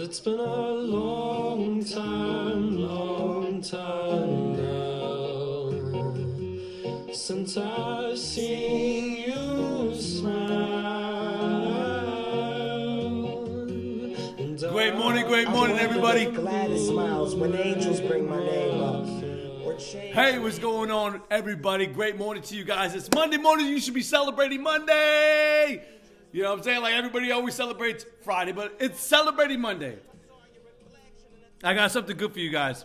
it's been a long time now since I've seen you smile. Great morning, everybody. Glad it smiles when angels bring my name up. Hey, what's going on, everybody? Great morning to you guys. It's Monday morning. You should be celebrating Monday. You know what I'm saying? Like everybody always celebrates Friday, but it's celebrating Monday. I got something good for you guys.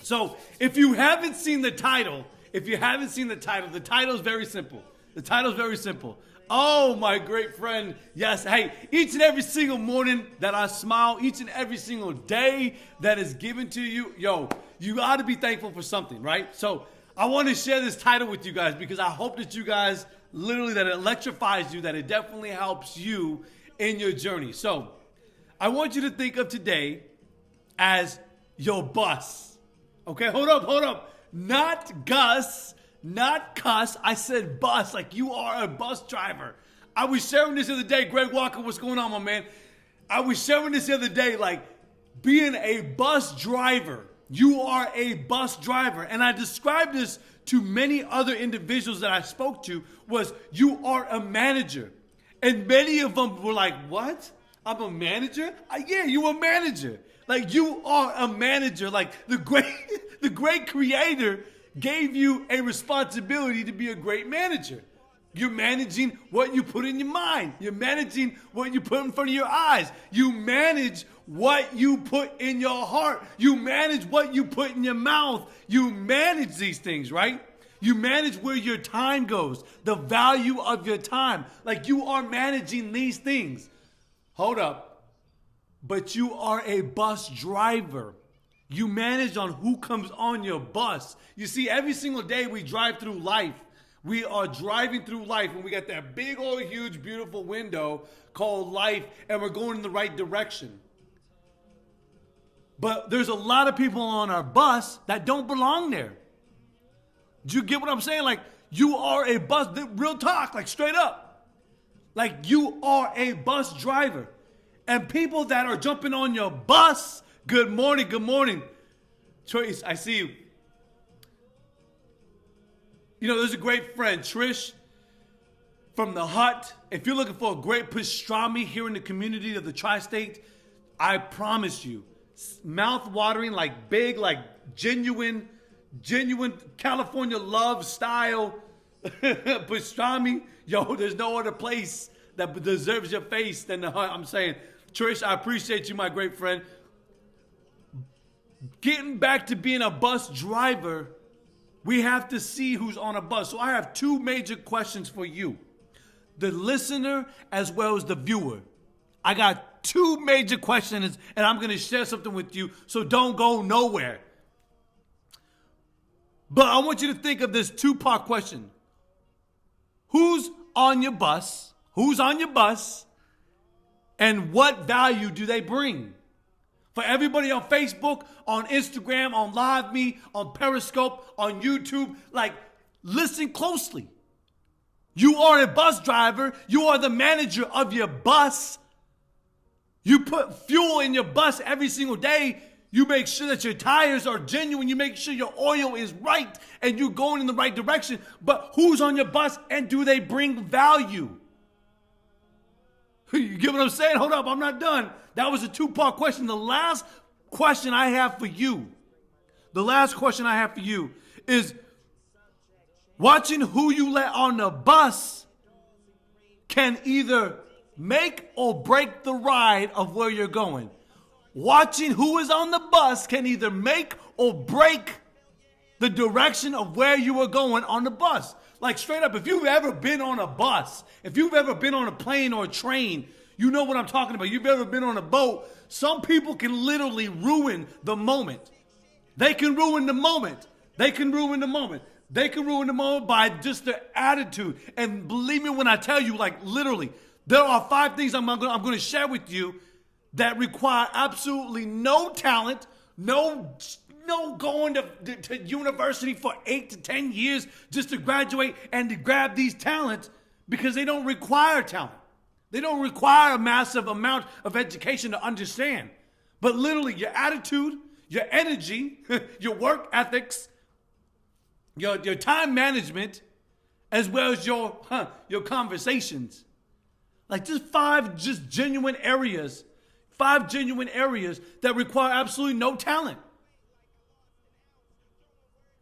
So if you haven't seen the title, the title is very simple. Oh, my great friend. Yes. Hey, each and every single morning that I smile, each and every single day that is given to you, you ought to be thankful for something, right? So I want to share this title with you guys because I hope that you guys literally, that it electrifies you, that it definitely helps you in your journey. So I want you to think of today as your bus. Okay, hold up. Not Gus, not cuss. I said bus, like you are a bus driver. I was sharing this the other day. Greg Walker, what's going on, my man? I was sharing this the other day, like being a bus driver. You are a bus driver. And I described this to many other individuals that I spoke to was you are a manager. And many of them were like, what? I'm a manager? Yeah, you're a manager. Like you are a manager. Like the great creator gave you a responsibility to be a great manager. You're managing what you put in your mind. You're managing what you put in front of your eyes. You manage what you put in your heart. You manage what you put in your mouth. You manage these things, right? You manage where your time goes, the value of your time. Like you are managing these things. Hold up. But you are a bus driver. You manage on who comes on your bus. You see, every single day we drive through life. We are driving through life and we got that big old huge beautiful window called life and we're going in the right direction. But there's a lot of people on our bus that don't belong there. Do you get what I'm saying? Like you are a bus, real talk, like straight up. Like you are a bus driver. And people that are jumping on your bus, good morning. Trace, I see you. You know, there's a great friend, Trish, from the Hut. If you're looking for a great pastrami here in the community of the Tri-State, I promise you, mouth-watering, like big, like genuine California love style pastrami. Yo, there's no other place that deserves your face than the Hut. I'm saying, Trish, I appreciate you, my great friend. Getting back to being a bus driver, we have to see who's on a bus. So I have two major questions for you, the listener as well as the viewer. I got two major questions and I'm going to share something with you, so don't go nowhere. But I want you to think of this two-part question. Who's on your bus? Who's on your bus? And what value do they bring? For everybody on Facebook, on Instagram, on LiveMe, on Periscope, on YouTube, like, listen closely. You are a bus driver. You are the manager of your bus. You put fuel in your bus every single day. You make sure that your tires are genuine. You make sure your oil is right and you're going in the right direction. But who's on your bus and do they bring value? You get what I'm saying? Hold up, I'm not done. That was a two-part question. The last question I have for you is watching who you let on the bus can either make or break the ride of where you're going. Watching who is on the bus can either make or break the direction of where you are going on the bus. Like straight up, if you've ever been on a bus, if you've ever been on a plane or a train, you know what I'm talking about. You've ever been on a boat. Some people can literally ruin the moment. They can ruin the moment. They can ruin the moment by just their attitude. And believe me when I tell you, like literally, there are 5 things I'm going to share with you that require absolutely no talent, no going to university for 8 to 10 years just to graduate and to grab these talents, because they don't require talent. They don't require a massive amount of education to understand. But literally your attitude, your energy, your work ethics, your time management, as well as your conversations. Like just five genuine areas that require absolutely no talent.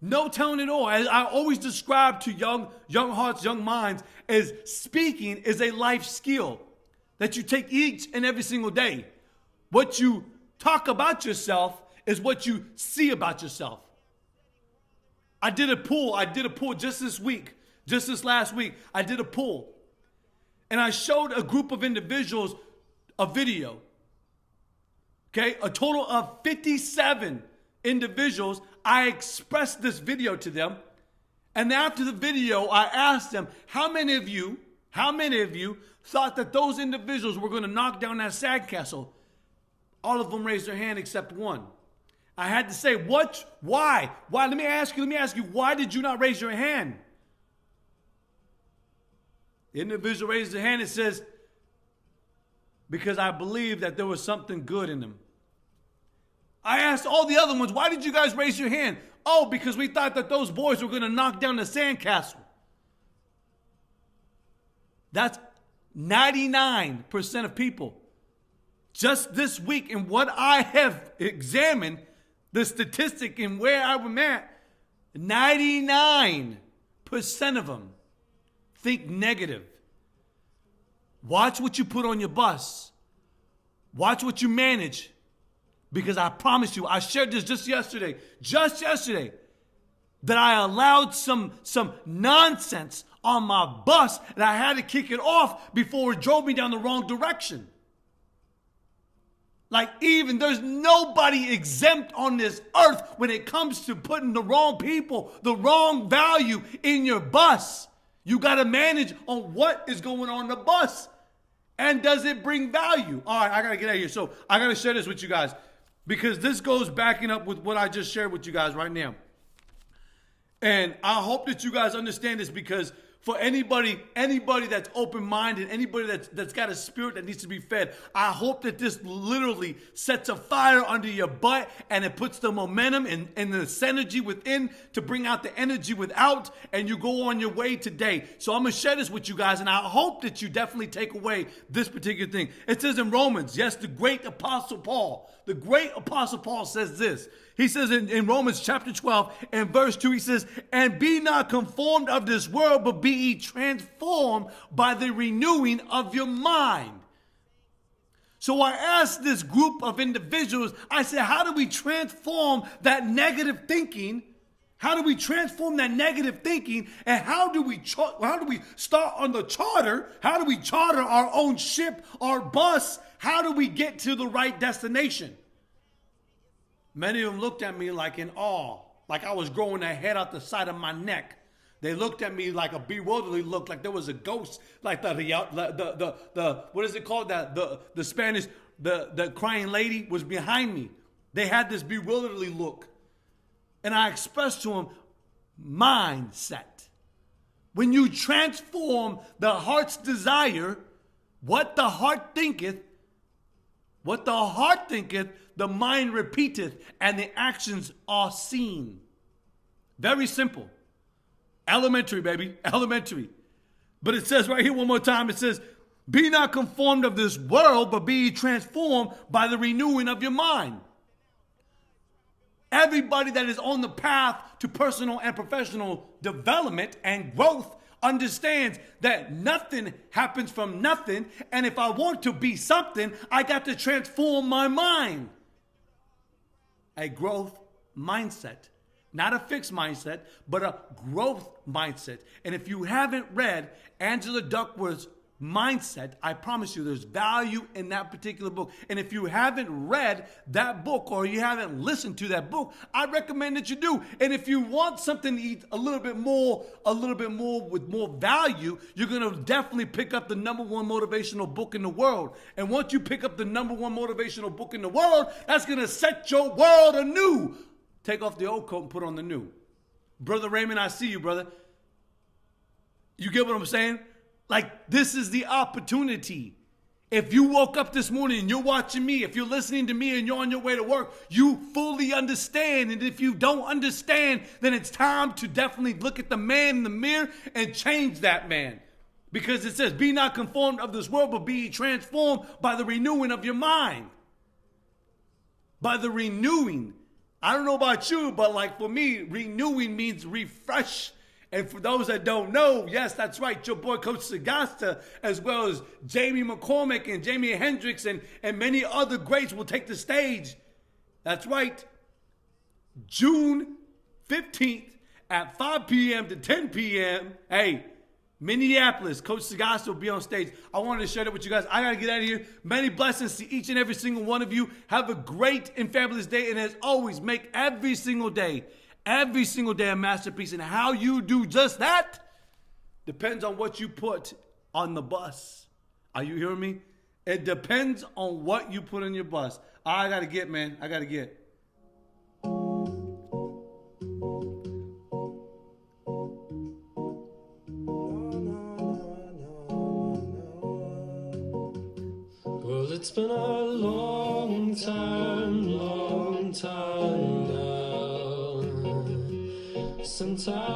No talent at all. As I always describe to young hearts, young minds, as speaking is a life skill that you take each and every single day. What you talk about yourself is what you see about yourself. I did a poll just this last week. I did a poll. And I showed a group of individuals a video. Okay, a total of 57 individuals. I expressed this video to them. And after the video, I asked them, how many of you thought that those individuals were going to knock down that sandcastle? All of them raised their hand except one. I had to say, why? Let me ask you, why did you not raise your hand? The individual raised their hand and says, because I believe that there was something good in them. I asked all the other ones, why did you guys raise your hand? Oh, because we thought that those boys were going to knock down the sandcastle. That's 99% of people. Just this week, in what I have examined, the statistic and where I'm at, 99% of them think negative. Watch what you put on your bus. Watch what you manage. Because I promise you, I shared this just yesterday, that I allowed some nonsense on my bus and I had to kick it off before it drove me down the wrong direction. Like even there's nobody exempt on this earth when it comes to putting the wrong people, the wrong value in your bus. You got to manage on what is going on the bus. And does it bring value? All right, I got to get out of here. So I got to share this with you guys because this goes backing up with what I just shared with you guys right now. And I hope that you guys understand this because for anybody that's open-minded, anybody that's got a spirit that needs to be fed, I hope that this literally sets a fire under your butt and it puts the momentum and the synergy within to bring out the energy without, and you go on your way today. So I'm going to share this with you guys, and I hope that you definitely take away this particular thing. It says in Romans, yes, the great Apostle Paul says this. He says in Romans chapter 12 and verse 2, he says, and be not conformed of this world, but be ye transformed by the renewing of your mind. So I asked this group of individuals, I said, how do we transform that negative thinking? How do we transform that negative thinking? And how do we start on the charter? How do we charter our own ship, our bus? How do we get to the right destination? Many of them looked at me like in awe, like I was growing a head out the side of my neck. They looked at me like a bewildered look, like there was a ghost, like the what is it called? The Spanish, the crying lady was behind me. They had this bewilderedly look. And I expressed to them, mindset. When you transform the heart's desire, what the heart thinketh, the mind repeateth, and the actions are seen. Very simple. Elementary, baby. Elementary. But it says right here one more time, it says, be not conformed of this world, but be ye transformed by the renewing of your mind. Everybody that is on the path to personal and professional development and growth understands that nothing happens from nothing. And if I want to be something, I got to transform my mind. A growth mindset. Not a fixed mindset, but a growth mindset. And if you haven't read Angela Duckworth's Mindset, I promise you there's value in that particular book. And if you haven't read that book or you haven't listened to that book, I recommend that you do. And if you want something to eat a little bit more with more value, you're going to definitely pick up the #1 motivational book in the world. And once you pick up the #1 motivational book in the world, that's going to set your world anew. Take off the old coat and put on the new. Brother Raymond, I see you, brother. You get what I'm saying? Like, this is the opportunity. If you woke up this morning and you're watching me, if you're listening to me and you're on your way to work, you fully understand. And if you don't understand, then it's time to definitely look at the man in the mirror and change that man. Because it says, be not conformed of this world, but be transformed by the renewing of your mind. By the renewing. I don't know about you, but like for me, renewing means refresh. And for those that don't know, yes, that's right, your boy Coach Sagasta, as well as Jamie McCormick and Jamie Hendricks and many other greats will take the stage. That's right. June 15th at 5 p.m. to 10 p.m. Hey, Minneapolis, Coach Sagasta will be on stage. I wanted to share that with you guys. I got to get out of here. Many blessings to each and every single one of you. Have a great and fabulous day. And as always, make every single day a masterpiece. And how you do just that depends on what you put on the bus. Are you hearing me? It depends on what you put on your bus. I got to get, man. I got to get. Well, it's been a long time now since I